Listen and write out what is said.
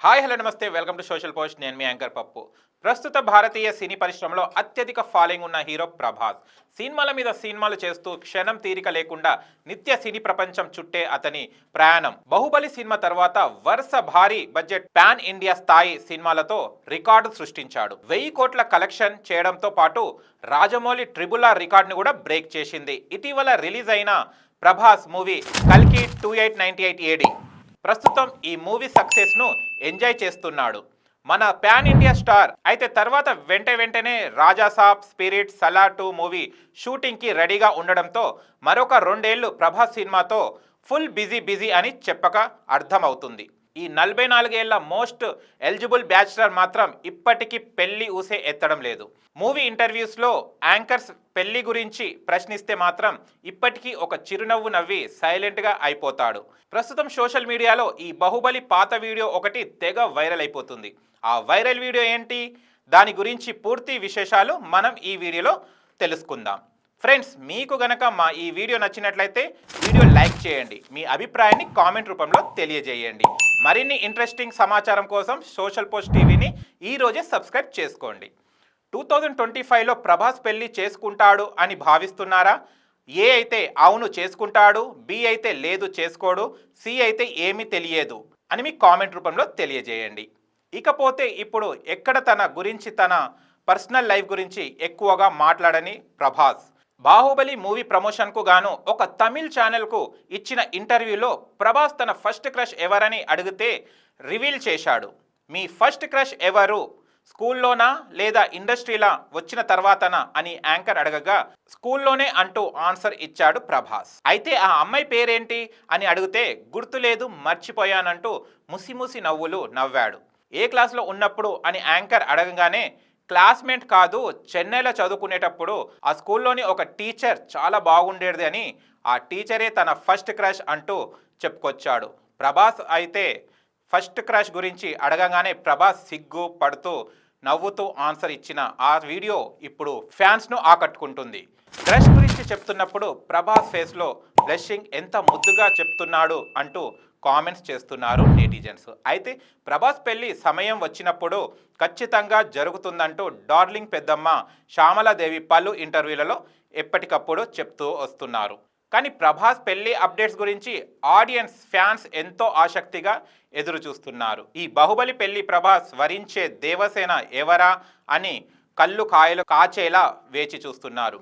Hi hello నమస్తే, welcome to social post. నేను మీ anchor పప్పు. ప్రస్తుత భారతీయ సినీ పరిశ్రమలో అత్యధిక ఫాలోయింగ్ ఉన్న హీరో ప్రభాస్. సినిమాల మీద సినిమాలు చేస్తూ క్షణం తీరిక లేకుండా నిత్య సినీ ప్రపంచం చుట్టే అతని ప్రయాణం బాహుబలి సినిమా తర్వాత వరుస భారీ బడ్జెట్ పాన్ ఇండియా స్థాయి సినిమాలతో రికార్డు సృష్టించాడు. 1000 కోట్ల కలెక్షన్ చేయడంతో పాటు రాజమౌళి ట్రిబుల్ ఆర్ రికార్డును కూడా బ్రేక్ చేసింది. ఇటీవల రిలీజ్ అయిన ప్రభాస్ మూవీ కల్కి 2898 AD ప్రస్తుతం ఈ మూవీ సక్సెస్ ను ఎంజాయ్ చేస్తున్నాడు మన పాన్ ఇండియా స్టార్. అయితే తర్వాత వెంటనే Rajasaab, spirit, Salaar 2 movie shooting కి రెడీగా ఉండడంతో మరొక 2 ఏళ్లు ప్రభాస్ సినిమాతో ఫుల్ బిజీ అని చెప్పక అర్థమవుతుంది. ఈ 44 ఏళ్ల మోస్ట్ ఎలిజిబుల్ బ్యాచిలర్ మాత్రం ఇప్పటికీ పెళ్లి ఊసే ఎత్తడం లేదు. మూవీ ఇంటర్వ్యూస్లో యాంకర్స్ పెళ్లి గురించి ప్రశ్నిస్తే మాత్రం ఇప్పటికీ ఒక చిరునవ్వు నవ్వి సైలెంట్గా అయిపోతాడు. ప్రస్తుతం సోషల్ మీడియాలో ఈ బాహుబలి పాత వీడియో ఒకటి తెగ వైరల్ అయిపోతుంది. ఆ వైరల్ వీడియో ఏంటి, దాని గురించి పూర్తి విశేషాలు మనం ఈ వీడియోలో తెలుసుకుందాం. ఫ్రెండ్స్, మీకు గనక మా ఈ వీడియో నచ్చినట్లయితే వీడియో లైక్ చేయండి, మీ అభిప్రాయాన్ని కామెంట్ రూపంలో తెలియజేయండి. మరిన్ని ఇంట్రెస్టింగ్ సమాచారం కోసం సోషల్ పోస్ట్ టీవీని ఈరోజే సబ్స్క్రైబ్ చేసుకోండి. 2025లో ప్రభాస్ పెళ్లి చేసుకుంటాడు అని భావిస్తున్నారా? ఏ అయితే అవును చేసుకుంటాడు, బి అయితే లేదు చేసుకోడు, సి అయితే ఏమీ తెలియదు అని మీ కామెంట్ రూపంలో తెలియజేయండి. ఇకపోతే ఇప్పుడు ఎక్కడ తన గురించి, తన పర్సనల్ లైఫ్ గురించి ఎక్కువగా మాట్లాడని ప్రభాస్ బాహుబలి మూవీ ప్రమోషన్కు గాను ఒక తమిళ్ ఛానల్కు ఇచ్చిన ఇంటర్వ్యూలో ప్రభాస్ తన ఫస్ట్ క్రష్ ఎవరని అడిగితే రివీల్ చేశాడు. మీ ఫస్ట్ క్రష్ ఎవరు, స్కూల్లోనా లేదా ఇండస్ట్రీలా వచ్చిన తర్వాతనా అని యాంకర్ అడగగా స్కూల్లోనే అంటూ ఆన్సర్ ఇచ్చాడు ప్రభాస్. అయితే ఆ అమ్మాయి పేరేంటి అని అడిగితే గుర్తులేదు, మర్చిపోయానంటూ ముసిముసి నవ్వులు నవ్వాడు. ఏ క్లాస్లో ఉన్నప్పుడు అని యాంకర్ అడగగానే క్లాస్మేట్ కాదు, చెన్నైలో చదువుకునేటప్పుడు ఆ స్కూల్లోని ఒక టీచర్ చాలా బాగుండేది అని ఆ టీచరే తన ఫస్ట్ క్రష్ అంటూ చెప్పుకొచ్చాడు. ప్రభాస్ అయితే ఫస్ట్ క్రష్ గురించి అడగగానే ప్రభాస్ సిగ్గు పడుతూ నవ్వుతూ ఆన్సర్ ఇచ్చిన ఆ వీడియో ఇప్పుడు ఫ్యాన్స్ను ఆకట్టుకుంటుంది. క్రష్ గురించి చెప్తున్నప్పుడు ప్రభాస్ ఫేస్లో బ్లషింగ్ ఎంత ముద్దుగా చెప్తున్నాడు అంటూ కామెంట్స్ చేస్తున్నారు నెటిజన్స్. అయితే ప్రభాస్ పెళ్లి సమయం వచ్చినప్పుడు ఖచ్చితంగా జరుగుతుందంటూ డార్లింగ్ పెద్దమ్మ శ్యామలాదేవి పలు ఇంటర్వ్యూలలో ఎప్పటికప్పుడు చెప్తూ వస్తున్నారు. కానీ ప్రభాస్ పెళ్లి అప్డేట్స్ గురించి ఆడియన్స్, ఫ్యాన్స్ ఎంతో ఆసక్తిగా ఎదురు చూస్తున్నారు. ఈ బాహుబలి పెళ్లి ప్రభాస్ వరించే దేవసేన ఎవరా అని కళ్ళు కాయలు కాచేలా వేచి చూస్తున్నారు.